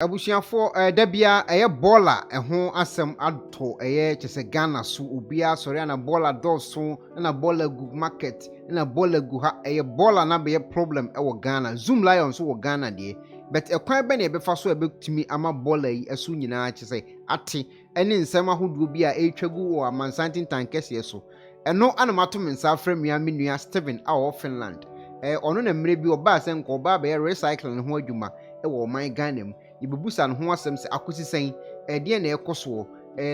Abusuafo dabia bola ho asem ato kyese Ghana so obia sori na bola doso na bola gu market na bola gu ha bola na be problem wo Ghana. Zoom Lions so wo Ghana de but ekwan be na e be fa so e betumi ama bola yi asu nyina kyese ate ene nsem ahodo bi a etwagu wo amansantin tankese so eno anamato mensa afra nua Steven a wo Finland ono na mre bi oba se nko oba be recycling ho adwuma wo man Ghana mu Ibubusa no ho asem se akosi sen de na ekoso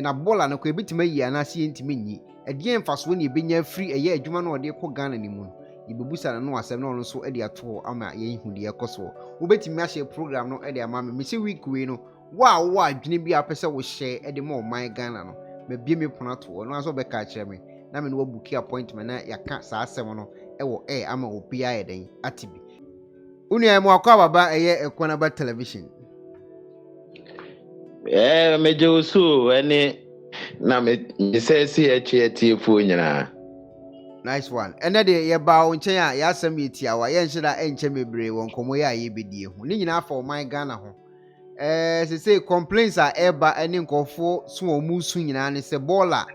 na bola no ko ebitima yi anase yentimi nyi de mfaso na ebenya free adwuma no de ko Ghana ni mu Ibubusa no asem no so de ato ama ye hu de ekoso wobetimi ahye program no de ama me se week we no wa adwene bi apese wo hye de ma man Ghana no me bie me ponato no aso be ka kire me na me no wabuki appointment na yaka sa asem no wo ama obi aye den atibi unu ya mo akwa baba Ekonaba television. Meje usu ene na me say etiefo nyina. Nice one. Ene de ye ba wo nchen a ya asem yetia wa ye nhira enche mebre won komo ye ayebedie ho. Ni nyina fa o man Ghana ho. Se say complaints are eba ene nkofo so omu su nyina ne se bola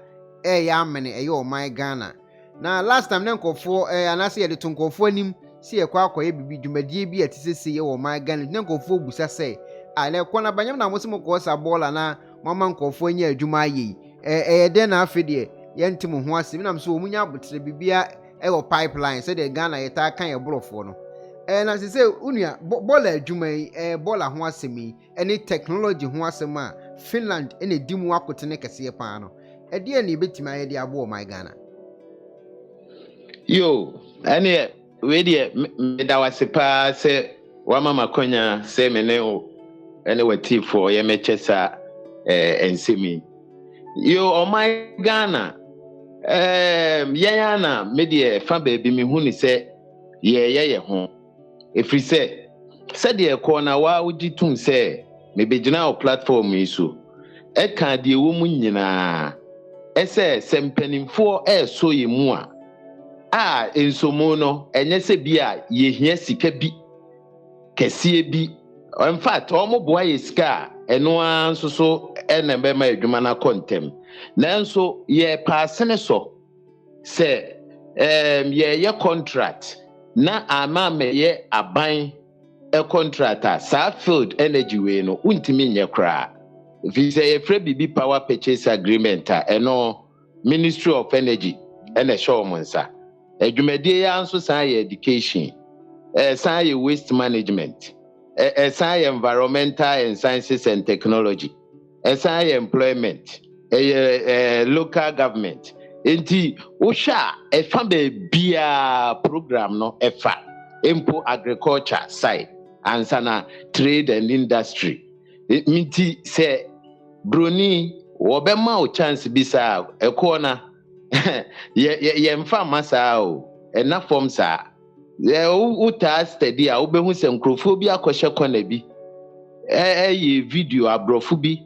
ya amene o man Ghana. Na last time ne nkofo anase ye de to nkofo anim si ye kwa akoye bibi dwumadie bi atisese ye wo man Ghana. Ne nkofo busa say ale kwana banyam na mosimo ko sa bola na mama nkofo anya adwuma ayi den na afi de yentim ho ase na so omunya abotre bibia wo pipeline se de Ghana yeta kan ye borofo no na se unua bola adwuma yi bola ho asemi ene technology ho asema Finland ene dimu akote ne kese pa no de na betima ye de abo my Ghana Yo ene we de me da wasepa se wa mama konya se me ne o ene wati for ye mechesa ensemi yo o my Ghana yana media fa baby me hu ni se ye ho efri se de ko na wa ujitum se me begina o platform yi so e ka de wo mu nyina ese sempanimfo so ye mu a ensomo no enye se bia ye hia sika bi kese bi. In fact, omo boa yeska eno anso so enembe ma adwuma na kontem. Nanso ye paasene so se ye contract na ama me ye aban contractor sa field energy we no untimi nye kra. If say ye free bibi power purchase agreement eno Ministry of Energy ene show monsa. Adwumadie ya anso san ye education san ye waste management science, environmental and sciences and technology, science employment, local government. Enti usha fambe bia program no efa impo agriculture side and sana trade and industry. Minti se broni wobema o chance bisa ekona ye mfa masa o ena form sa uta steady a ubehu se nkrofo bi akohye kona bi ye video abrofo bi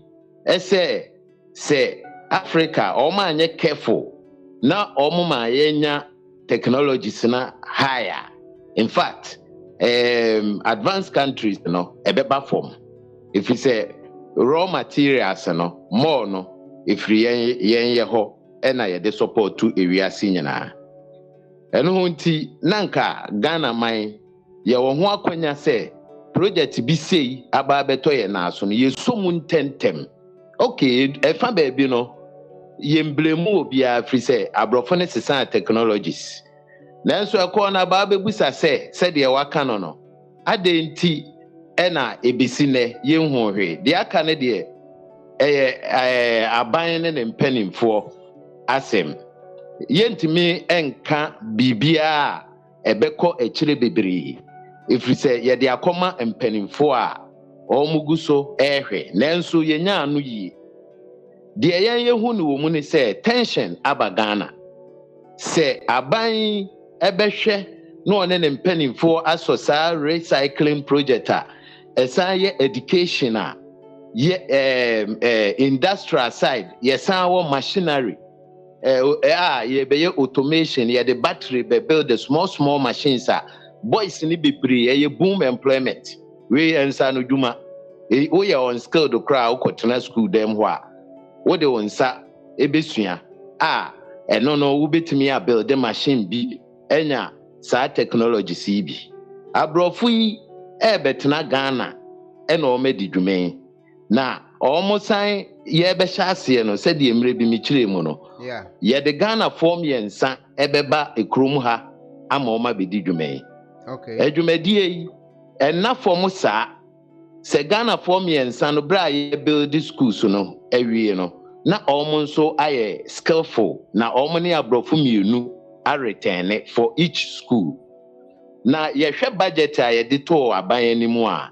se Africa o ma anye careful na o ma yenya technologies na higher. In fact advanced countries no ebeba form if you say raw materials no more no if yen ye ho na ye de support to area nyina. Eno honti nanka Ghana man ye wo ho akwanya se project bi sei aba beto ye na so no ye somu ntentem. Okay, efa ba bi no ye mblemu obi afri se abrofo ne sesan technologies. Nanso ekọ na ba bebusa se de waka no adenti na ebisi ne ye hu hwe de aka ne de aban ne mpanimfo asem yentimi enka bibia ebeko echire bebre ifri se ye de akoma mpanimfo a omuguso ehwe nanso yenya anu yi de yen yehu ne wo mu ne se tension aba Ghana se aban ebehwe no one ne mpanimfo asosa recycling project a esan ye education a ye industrial side yesan wo machinery ye be automation ye the battery be build the small machines boys ni bebre ye boom employment we ensa no dwuma we are on skill the crowd kotena school them wa wo de wonsa ebesua no wobetimi a build the machine bi enya sa technology si bi abrofu yi betena Ghana ena o medi dwumen na omosan ye be hyase no se de emre bi mi kire mu no ye de Ghana form yensa ebeba ekrom ha ama o ma bedi dwumen okay adwumadie yi ena form sa se Ghana form yensa no bra ye build schools no awie no na nso aye skillful na ne abrofu mienu a return for each school na ye hwe budget a ye de to aban animu a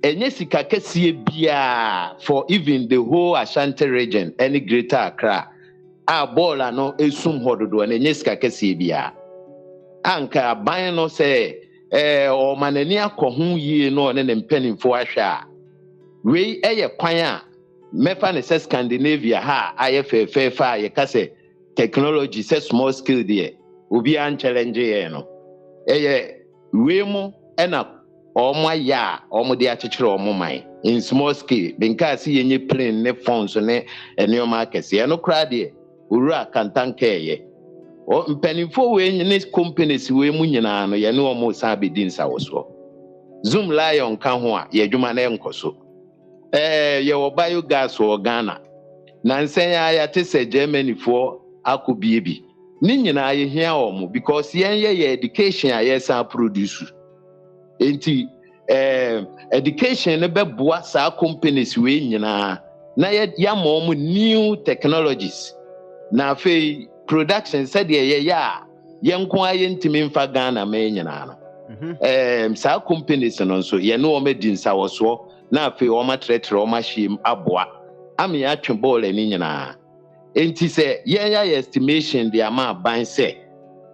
enye sika kesie bia for even the whole Ashanti region any greater Accra a bola no esum hododo na enye sika kesie bia anka aban no se o manani akohu yie no ne mpanimfo ahwe a we eye kwan a mefa ne se Scandinavia ha aye fefa ye kase technology se small scale there obi an challenge ye no we mu ena omo ya omo de akekere omo man in small scale because yenye plane ne phones ne enioma akese no kra de owura kantanka ye o mpanimfo we ne companies we mu nyina no ye ne omo sa bedi nsawoso Zoom Lion kan ho a ye dwuma na enkoso ye wo biogas wo Ghana na nsen ya te se Germany for akobiebi ni nyina ye hia omo because ye education a ye sa produce enti education ne beboa sa companies we nyina na ya ma omo new technologies na fe production said ye ya nko aye ntimi mfa Ghana ma nyina no sa companies no so ye no omo di nsawoso na fe o ma tretre o ma hiem aboa ami atwe ball ni nyina enti se ya estimation de ama ban se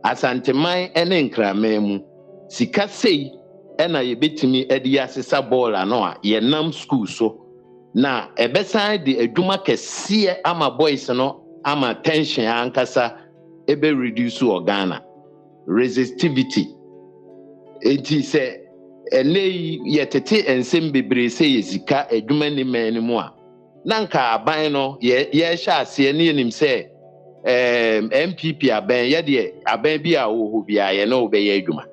asanteman ene nkraman mu sika sei ena ye betimi edi asesa ball ano a ye nam school so na ebesan de adwuma kese ama boys no ama tension ankasa ebe reduce Ghana resistivity enti se enei yetete ensem bebre se yesika adwuma ni man mu a nanka aban no ye hya ase ne nim se MPP aban ye de aban bi a wo bia ye no be ye adwuma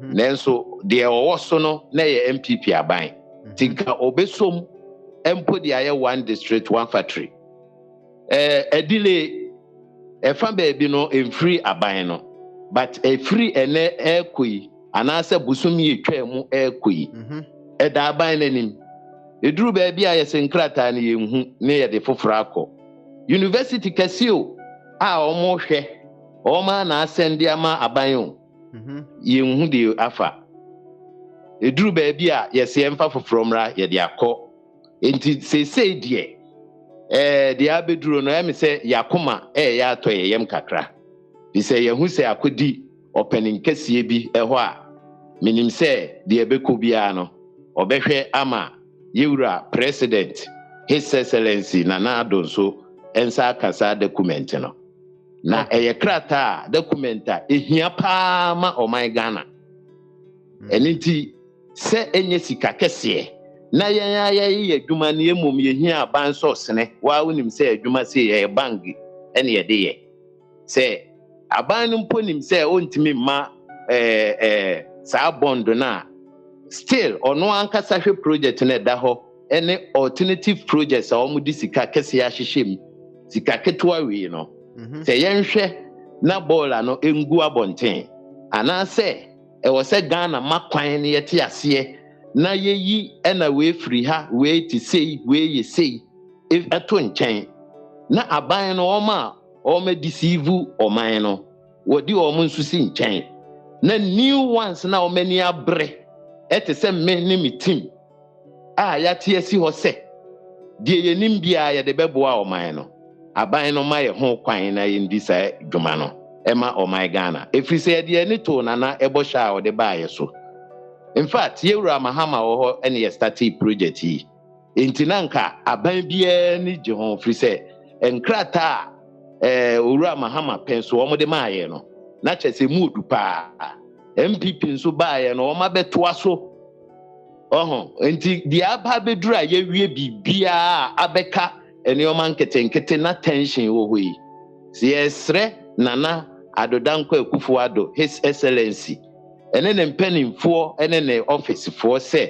nenso de owo so no na ye MPP aban tinka obesom empo de aye one district one factory edile efa ba no emfree aban no but free ene ekoi anase busumi etwa mu ekoi eda aban nanim eduru ba bia ye senkrata na yenhu ne ye de foforo akọ university kasio a omo hwe oma na asende ama aban o yenhu de afa eduru ba bia ye se emfa foforo mra ye de akọ enti sesei de de abeduru no eme se yakoma ya ato ye yem kakra bi se yehu se akodi opening kasie bi eho a minim se de ebeko bia no obehwe ama yewura president his excellency Nana Addo ensa kasa document no na eye krata documenta ehia pa ma oman Ghana eniti se enye sika kese na ye adwuma ne emom ye hia aban source ne wa wonim se adwuma se ye bank ene ye de ye se aban no mponim se ontimi ma sa bond na still ono ankasa hwe project na da ho ene alternative projects a omo di sika kese ya hyehyem sika ketwa wi no se yenhwe na bola no engu abonten ana se wo se Ghana makwan ne yete ase na yeyi ena we free ha we ti sei we ye sei if ato nchen na aban no oma deceive oman no wodi omo nsusi nchen na new ones na omani abre ete se me ne mi team ya tie si ho se die yenim bia ye de beboa oman no aban no ma ye ho kwan na ye ndisa dwuma no ema oman Ghana efri se de ni to na ebo sha o de ba ye so in fact yewura mahama wo ho ene ye start project yi entinanka aban bia ni je ho fri se enkrata owura mahama penso o mo de ma ye no na chese mudu pa MPP nso ba ye no o ma betoa so Nti the aba beduru a yewie bibia abeka enioma nkete na tension wo hɔ yi. Si esre Nana Adodankwa Akufo-Addo His Excellency ene ne mpanimfoɔ ene ne officefoɔ sɛ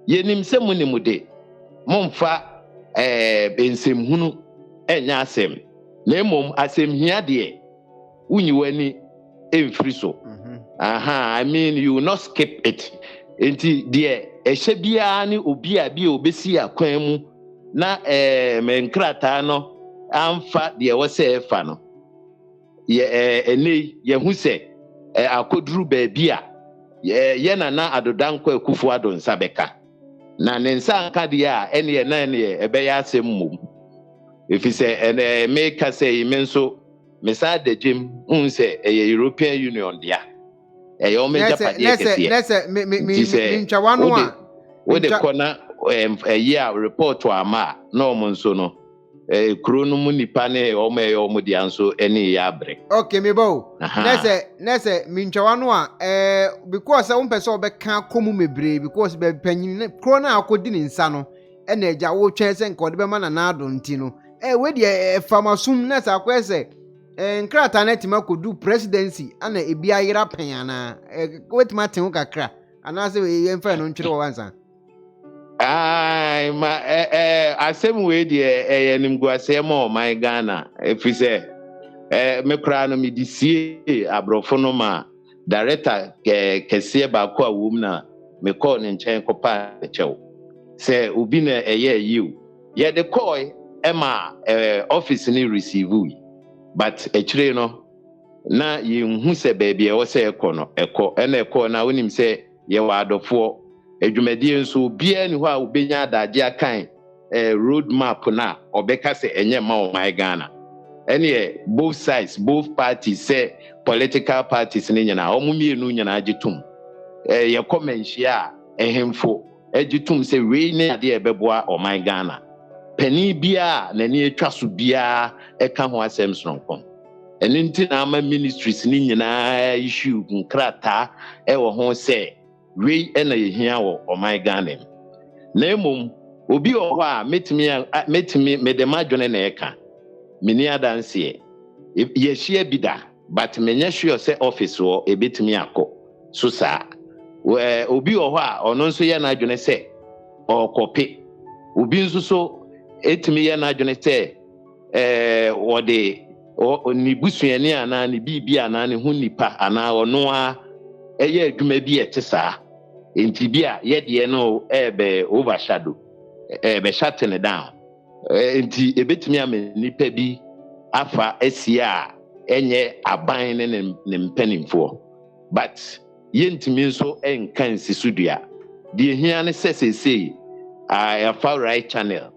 yenim sɛ munimu de momfa bensemhunu enya asem na emom asem hia de unyi wani emfiri so. I mean you will not skip it. Enti de ehye bia ne obi a bi obesi akwan mu na menkrata no amfa de wo sɛ efa no ene yehu sɛ akoduru baabi a ye Nana Adodankwa Akufo-Addo nsa bɛka na ne nsa nka de a ene na ene ɛbɛyɛ asɛm mom efi sɛ ene meka sɛ me nso mesa dagem sɛ European Union dia o me japade kɛseɛ me ntwawano a wo de kɔna year report wa ma na ɔmo nso no kuro no mu nipa ne ɔmo de anso ene ya abre. Okay me bo nese me ntwawano a because wo mpɛ sɛ ɔbɛka komu mebre because be panyin kuro na akodi ne nsa no ɛna agya wo twɛn sɛ nka ɔde bɛma na ado nti no we de famasum na sa akɔ sɛ nkrata na tima kodu presidency ana ebi ayera pen ana wetima ten kakra ana se yemfa no ntwere wansa. Ma asem we de nimguase ma my Ghana efi se me kra no me disie abrofo no ma director kese ba ko awum na me call ne nchen ko pa chew se obi na yiu ye de call ma office ni receive we but echire no na yenhu se baby e wo se ekọ no na ekọ na wonim se ye wa adofo adwumadie nso bia ni hɔ a obenya adagye akan road map na obeka se enye ma o my Ghana ene both sides both parties say political parties ni nyina omu mienu nyina agitum ye komenhia ehemfo agitum se we ni ade ebeboa o my Ghana pani bia na ni atwa so bia eka ho asem sonkon ene nti na ama ministries ni nyina issue nkrata wo ho se we ena yehia wo o my Ghana na emom obi ho a metimi medemadwone na eka mini adanse ye hia bida but menye sure say office wo ebetimi akọ so sa obi ho a ono nso ye na adwone se okope obi nso so etimi ye na adwone se wode ni busuani ana ni bibi ana ni hu nipa ana ono a eye adwuma bi etesa enti bi a ye de no ebe overshadow be shutting down enti ebetimi am nipa bi afa asia enye aban ne mpanimfo but ye ntimi nso enkan sisudua de hia ne sesesei afa right channel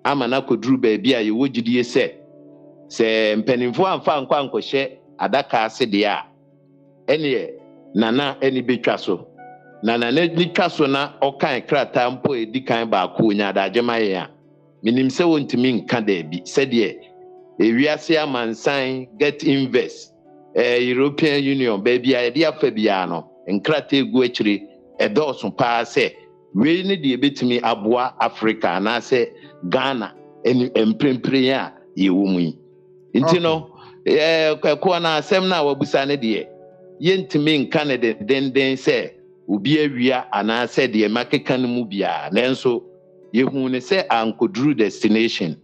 amana koduru ba bi a ye wogidie se mpanimfo amfa nkwa nkɔhye adaka ase de a ene Nana eni betwa so Nana ne twa so na ɔkan krata mpo edikan ba ko nya adagema ye a minim se wontimi nka da bi se de ewiase amansan get invest European Union baby a de afa bia no nkrata egu akire edɔso pa se we ne de betimi aboa Africa na se Ghana eni emprempre a ye wo mu yi nti no ko na asem na wabusa ne de yentimi nka ne den se obi awia ana se de makeka no mu bia nanso yehu ne se ankoduru destination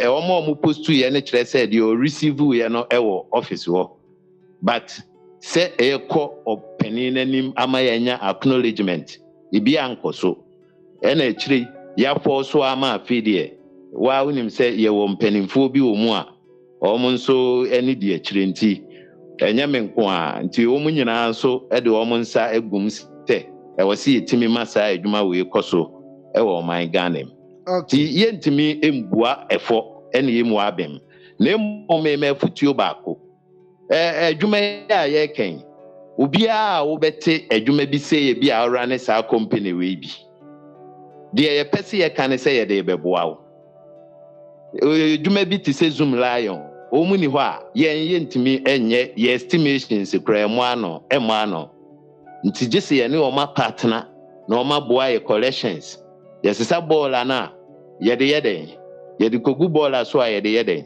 omo postu ye ne kire se de o receive ye no ewo office wo but se ekọ openi nanim ama yanya acknowledgement ibi ankoso ena kire ya forso ama afide wa wonim se ye wo mpanimfo bi wo mu a omo nso eni de kire nti enye menko a nti omu nyina nso de omu nsa egum se wose yetimi masa adwuma we koso ewo my Ghana ti yentimi embua efo ene yemu abem na emmome futuo baako adwuma ya ye ken obi a wo bete adwuma bi se ye bi a ora ne sa company we bi de ye pese ye kan se ye de beboa wo adwuma bi ti se Zoom Lion omuni ho a yentimi enye ye estimations kra emo ano nti gese ye ne o ma partner na ọma boa yɛ collections yɛsesa bɔɔla na yɛde yɛden yɛde kogu bɔɔla so a yɛde yɛden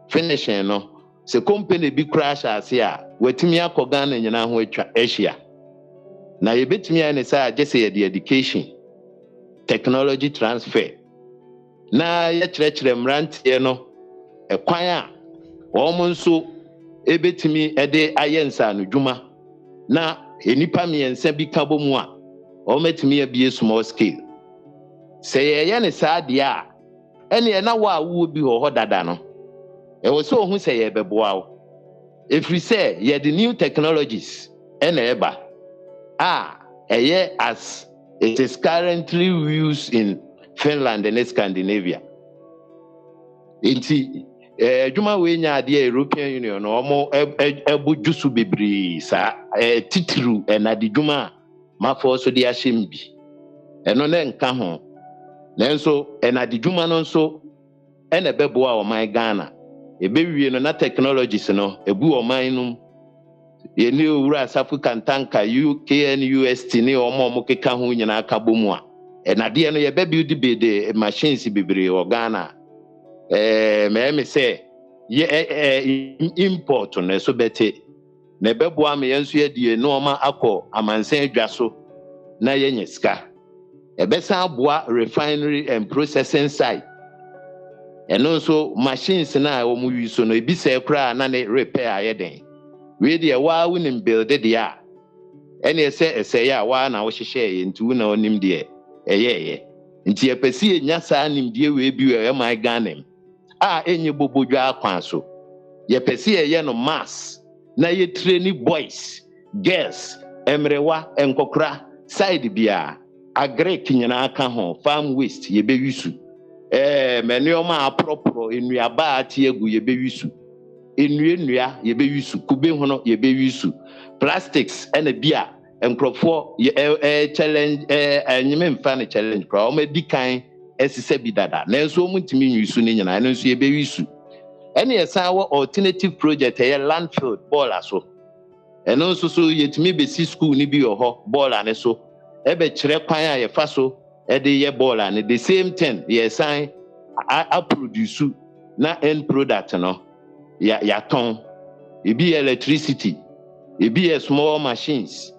finishing no sɛ company bi kura ahyɛ ase a watumi akɔ Ghana nyinaa ho atwa ahyia na yɛbɛtumi ayɛ ne sɛ agye sɛ yɛde education technology transfer na yɛkyerɛkyerɛ mmeranteɛ no ɛkwan a wɔn nso ebɛtumi ɛde ayɛ nsaanodwuma na enipa mmiɛnsa bi ka bɔ mu a wɔn bɛtumi abie small scale sɛ yɛyɛ ne saa deɛ a ɛne ɛna wɔ awuo bi wɔ hɔ dada no ɛwɔ sɛ ohun sɛ yɛbɛboa wo efiri sɛ yɛde new technologies ɛna ɛba a ɛyɛ as it is currently used in Finland and Scandinavia. Inti adwuma we nya ade European Union no omo ebuju su bebre sa titiru na de dwuma ma fo so de ahyem bi eno na nka ho nanso na de dwuma no nso na beboa o man Ghana ebewie no na technologies no ebu o man no ye ni owura asafu kantanka UKNUST ni omo keka ho nyina aka bomu a na de no ye be build be machines bebre o Ghana me say ye import no so bete na beboa me yenso ye die no ma akọ amansan adwa so na ye nyeska ebesa aboa refinery and processing site eno so machines na wo mu wi so no ebi se kra na ne repair ayeden we de wa wunim build de a ene se ya wa na wo hyehye ye ntu na onim de ye nti epesi enya saa nim de we bi we my Ghana enye bobodwa akwan so ye pese ye no mass na ye train boys girls emrewa enkokra side bia agrek nyina aka ho farm waste ye be wisu menioma apropro enuaba ati egu ye be wisu enua ye be wisu kube hono ye be wisu plastics ena bia enkrofo challenge enyime mfa challenge kra o ma dikan esise bi dada nanso omuntimi nwisu ni nyina nanso ye be wisu ene yesa wo alternative project ye landfill ball aso eno nso so yetimi be si school ni bi ho ball ane so ebe kire kwan a ye fa so e de ye ball ane the same thing ye sign a produce na end product no ya ton ebi electricity ebi small machines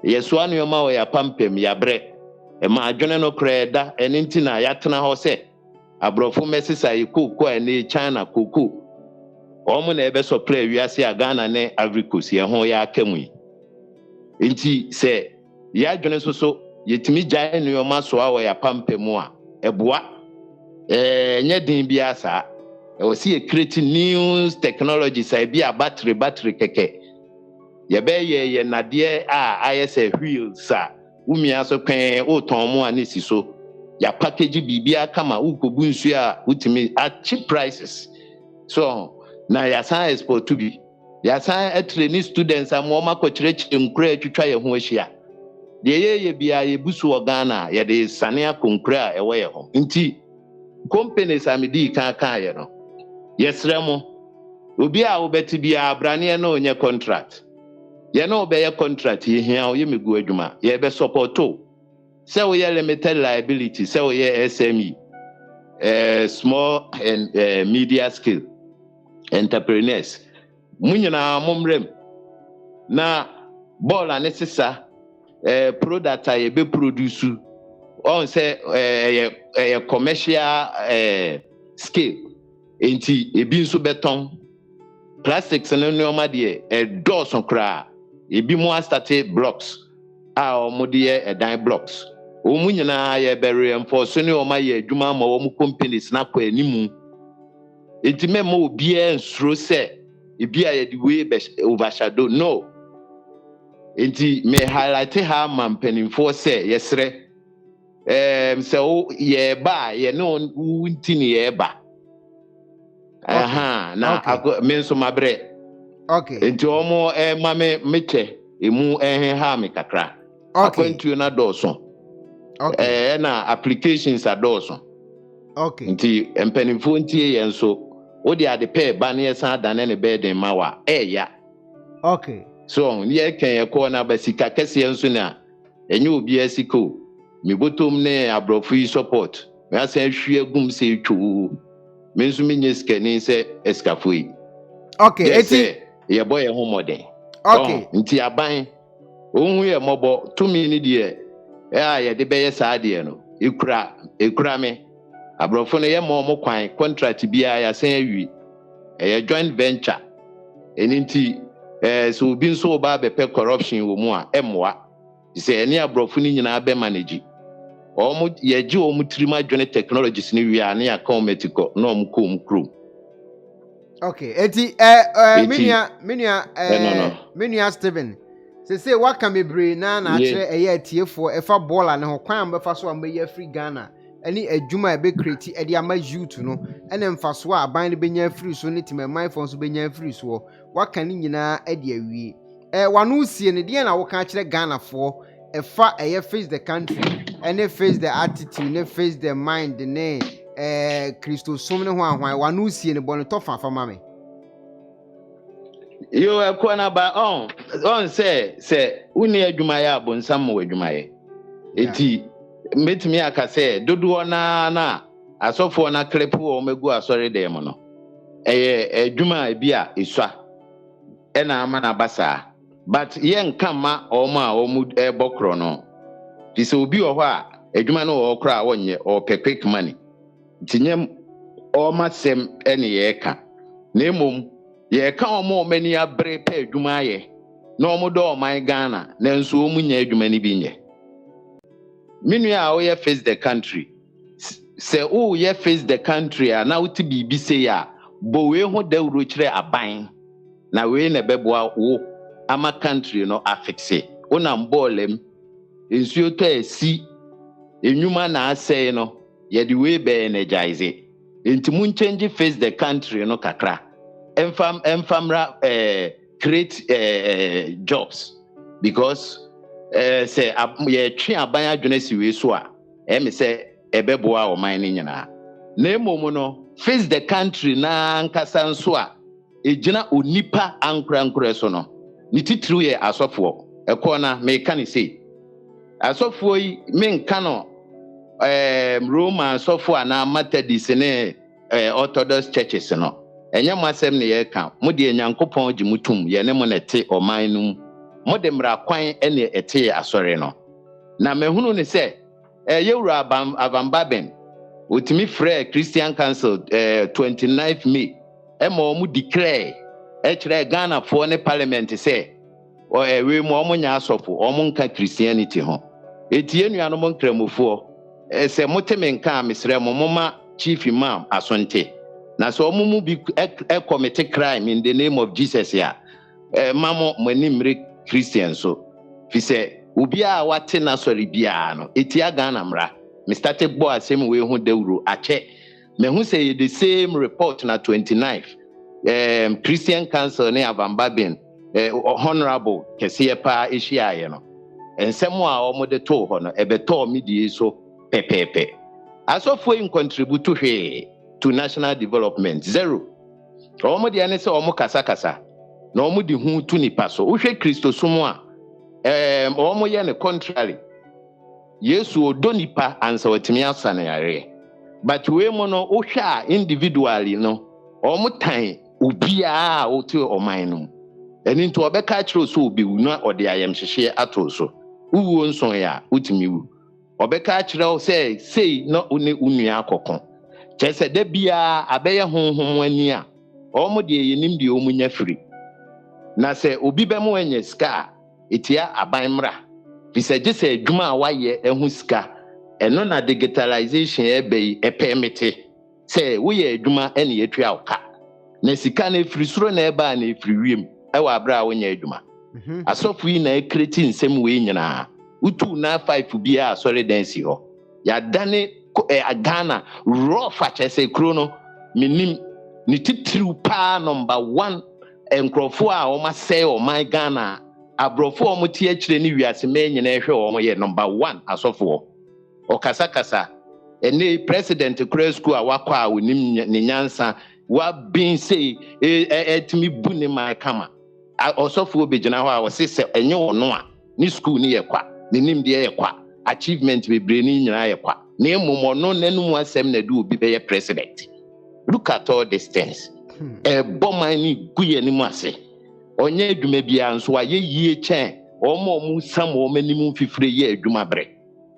yeso anu ma wo ya pampem ya bre ma adwene no kreda ene ntina ya tena ho se abrofo mesisa ikoko ene China koko omo na ebe supply wiase a Ghana ne agriculture ho ya akamu nti se ya adwene so yetimi gyae no ma so awo ya pampemu a eboa nya din bia sa o si create new technologies ai bia battery keke ye be ye nade a ayese wheels a umia so pen o ton mo anisi so ya package bibia kama ukobu nsu a utimi at cheap prices so na ya san export to be ya san training students am o makokyerechire nkura atwitwa ye ho ahia de ye bia ye busu o Ghana ye de sane akonkura ewe ye ho nti companies amidi kan ye no yesremo obi a obeti bia abrane no onye contract ye no be ye contract ye hia o ye megu adwuma ye be supporto say we limited liability say we SME small and media scale entrepreneurs munyina momrem na ball anesisa product ye be produce on say commercial scale enti ebi nso beton plastics no nyoma de dose kra ebi mo start blocks a omode dan blocks omu nyina ye be reinforce ne o ma ye adwuma ma wo companies na kwa animu enti memo obi ensuro se ebi a ye the way overshadow no enti me highlight ha mampanimfo se yesre se o ye ba ye no ntini ye ba aha na me nso mabre okay enti omo ma me meche emu ha me kakra akwantu na doso na applications adoso okay nti empanimfo ntie ye nso o de ade pay ba na ye san dane ne beden mawa ya okay so ye kan ye ko na basika kese nso na enye obi asiko me botom ne abrofo yi support me asan hwie gum se twu me nso me nye skani se eskafo yi okay eti ye boy ho modern okay nti aban ohun ye mobo tumi ni de ye de beye saa de no ekura me abrofo no ye mo kwan contract bia ya san awi joint venture eninti so obi nso ba be pe corruption wo mu a emwa se eni abrofo ni nyina be manage omo ye ji omo trima dwene technologies ni wi a na ya commercial na omo ko omo kro. Okay, eti minia Steven. Say waka mebre na akire eye atiefo efa baller ne ho kwan befa so ameye free Ghana. Ani adwuma e be create e de ama youth no. Ene mfaso a aban ne benya free so ne timemai fon so benya free so. Waka ni nyina e de awie. Wanu sie ne de na wo ka akire Ghana fo efa eye face the country, ene face the attitude, ne face the mind ne Christo som ne ho ahwan wanu sie ne bone to fa mame. Yo ekwana ba on say uni adwuma ya abonsam mo adwuma ye eti metimi aka say dodo na asofo na klepu o megu asori dem no adwuma bia esua na ama na basa but ye nkama o mu bokro no dise obi o ho a adwuma no o kra wonye o quick money tinyem o masem ene ye ka na emom ye ka omo mani abre pa adwuma ye na omo do oman Ghana na nso omu nya adwuma ni bi nye minu a o ye face the country se o ye face the country a na uti bibi se ya bo we ho dawro kire aban na we na beboa wo ama country no afixe ona mbolem ensuo to asi enwuma na asey no ye de we be energize enti mun change face the country no kakra enfamra create jobs because say ye twe aban adwene si we so a me say ebeboa o man ni nyina na emom no face the country na nkasa nso a ejina onipa ankura so no ni titru ye asofo ekona me kan say asofo yi me nka no Roman asofo ana Methodist ne Orthodox churches no enye masem ne ye ka mo de Nyankopon gimutum ye ne mo nete oman num mo de mra kwan ene ete asore no na mehunu ne se yewura avambaben otimi free Christian Council 29th May emo mu declare kire Ghana for ne parliament say we mo nya asofo omo nka Christianity ho etie nuano mo nkramofo se moteme nka mesre mo moma chief imam asonte na so omumu bi commit crime in the name of Jesus ya mamo manimre Christian so fi se ubia wate na sori bia no etia Ghana mra me started bo asem we hu dawro ache me hu say the same report na 29th Christian Council ne Avambaben honorable kese pa ehia no ensem a omode to ho no ebeto medie so pepepe asofo in contribute to national development zero omode ane se omo kasa na omode hu tu nipa so wo hwe Kristo somo a omo ye ne contrary Yesu odo nipa ansa watimi asana yare but we mo no wo hwe a individually no omo tan obia wo te oman no eni nto obeka kiro so obi wu na ode ayem hyehye ato so uwo nson ya utimi wu obeka kiro say na one unua akokon chese da bia abeye honhom ani a omo de yenim de omunya firi na se obi be mo anya ska etia aban mra bisa je se adwuma a waye ehu ska eno na digitalization ebe permit se wo ye adwuma ene yetwa oka na sika na efiri suro na eba na efiri wiem ewa abra wo nya adwuma asofu yi na ekreti nsem we nyina utu na 5 bia sorry dance ho ya dane Ghana raw fachese krono minim ni titru pa number 1 enkrofo a o ma say o my Ghana abrofo o muti akire ni wiase me nyina ehwe o ye number 1 asofo o kasa ene president Kresku a wakwa a wonim ne nyansa wa bin say etimi buni ma kama osofo obegina ho a wo se enye wono a ni school ni ye kwa menim de yekwa achievement bebre ni nyina yekwa na emom no nanum asem na do obi be president. Look at all these things. Bomani guye ni ase. Onye adwuma bia nso aye yie chen. Omo sam omo anim fifire ye adwuma bre.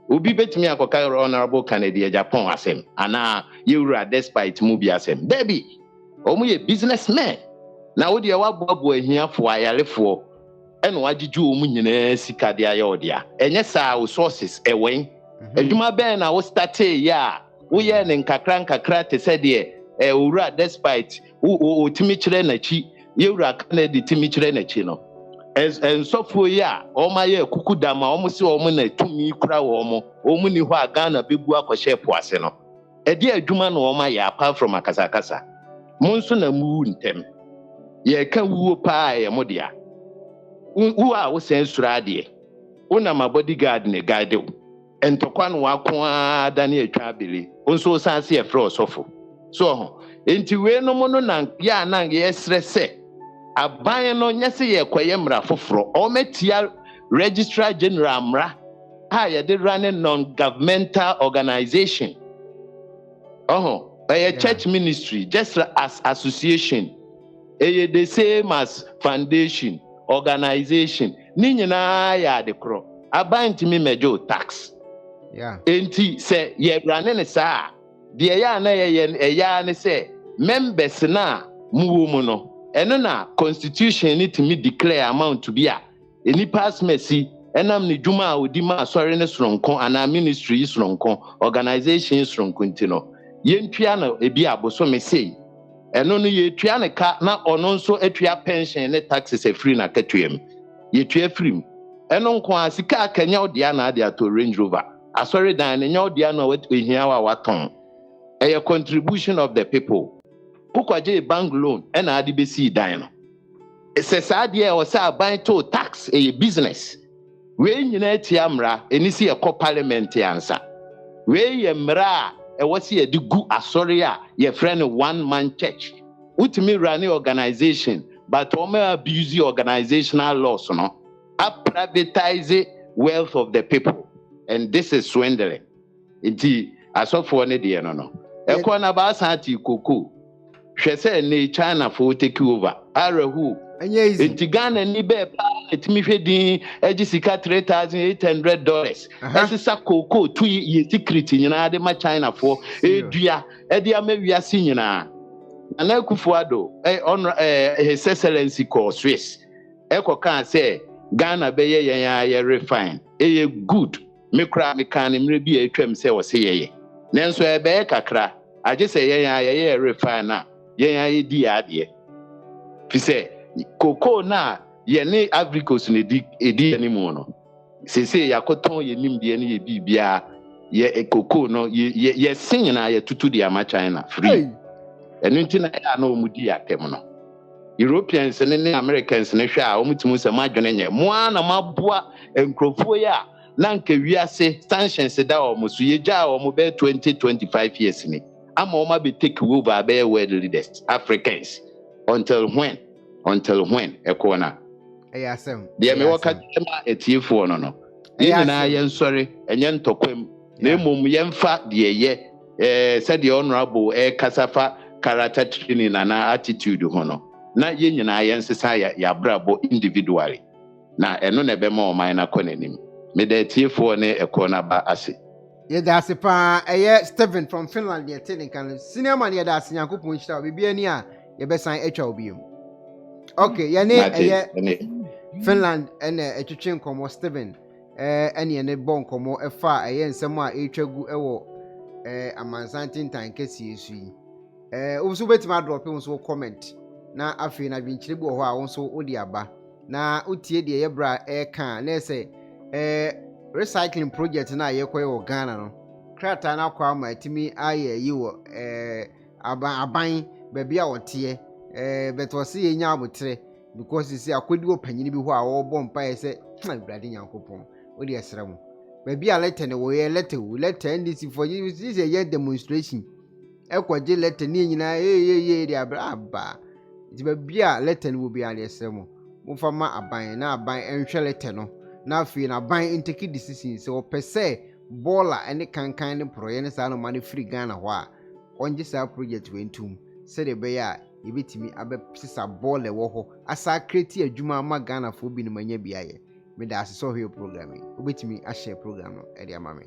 Obi betimi akoka honorable Canada Japan asem. Ana yewura despite mu bi asem. Debi. Omo ye businessman. Na wo de waboabo ahiafo ayarefo. Eno wagiju omo nyina sika de ayodia. Enye sa resources ewen. Adwuma ben na wo start ya. Wo ye ne nkakra te se de owura despite o timi kire na chi yewura Canada timi kire na chi no ensofo ya o ma ye kukudama o mo se o mo na tumi kura wo mo ni ho aga na bebu akɔhye po ase no edi adwuma no o ma ya apart from akasakasa mo nso na mu ntem ye ka wuo pa ye mo dia wo a wo sen sura de wo na ma bodyguard ne guide wo entokwa no wako ada na atwa abele nso sanse ye frɛ osofo so enti we no mo no na ya na ye srese aban no nyese ye kwaye mra foforo o metia registrar general mra ha ye de running non-governmental organization a church ministry just as association the same as foundation organization ni nyina ya de kro aban timi mejo tax enti se ye running sa de ya na ye ya ne se members na muwo no eno na constitution ni timi declare amount to be a any pass mercy enam ni dwuma a odi ma asɔre ne soronko ana ministry soronko organization soronko ntino yentua na ebi aboso me sei eno no yetua ne ka na ono nso atua pension ne taxes free na katuam yetua free eno nko asika akanya odia na ade ato Range Rover asɔre dan ne nya odia na wehia wa waton a contribution of the people ukwaje bank loan na ade besi dan no esesa de o sa ban to tax a business we nyina tia mra enisi e parliament ansa we ye mra e wose ye de gu asori a ye friend one man church utimi run organization but o ma abuse organizational laws no a privatize wealth of the people and this is swindling enti asofo ne de no e ko na ba santi koko hwese ne China for take over arahu enti Ghana ni be pa etimi hwedin egisika $3,800 esisa koko tu ye secret nyina de ma China for edua ede amawiase nyina ana Akufo-Addo his excellency call Swiss ekoka say Ghana be ye refine good mekra mekan mre bi atwam say wo se ye nenso ebe kakra age say ye refine na ye di ade fi say koko na ye ne Africos ne di animu no sese yakoton ye nimde ne ye bibia ye koko no ye sin na ye tutu di ama China free enu ntina ya na omudi atem no Europeans ne Americans ne hwa a omutimu se madwene nye mo na maboa enkrofo ya na nka wiase sanctions da omusu ye ja omu be 20-25 years ni ama oma be take over be world leaders Africans until when ekona ayasem de me waka ma etiefo no na yen sori enye ntokwem na emom yemfa de ye said the honorable kasafa character training na attitude ho no na ye nyina yen sesa ya brabo individually na eno na be ma o man na konanim me de etiefo ne ekona ba ase ye da se pa Stephen from Finland ye telling kan senior man ye da se Yakopon hira bibia ni a ye besan atwa obiom. Okay, ye Finland ene etwetwe nkomo Stephen ene ne bon komo efa nsem a etwagu ewo amansantintan kesi esu yi obuso betima drop nso comment na afi na dwenkyire bi ho a wonso odi aba na utie de ye bra kan na ese recycling project na ye koye wo Ghana no krata na kwa ma timi aye yi wo aban baabi a wote beto se ye nya abotre because you see akodi opanyini bi ho a wo bɔ mpa ye se brade Nyankopɔn odi esra mu baabi a letter ne wo ye letter NDC for this is a demonstration ekwaje letter ni nyina ye de aba di baabi a letter ne wo bi ale esra mu mo fa ma aban na aban enhwe letter no na afei na ban intake decision sɛ ɔpɛ sɛ bɔɔla ɛne kankan ne porɔyɛ ne saa noma no firi Ghana hɔ a ɔngye saa project wɔ ntom sɛdeɛ ɛbɛyɛ a yɛbɛtumi abɛsesa bɔɔla ɛwɔ hɔ asa kreti adwuma ama Ghanafoɔ binom anya bi ayɛ. Meda ase sɛ ɔhwɛ program yi wobɛtumi ahyɛ program no ɛde ama me.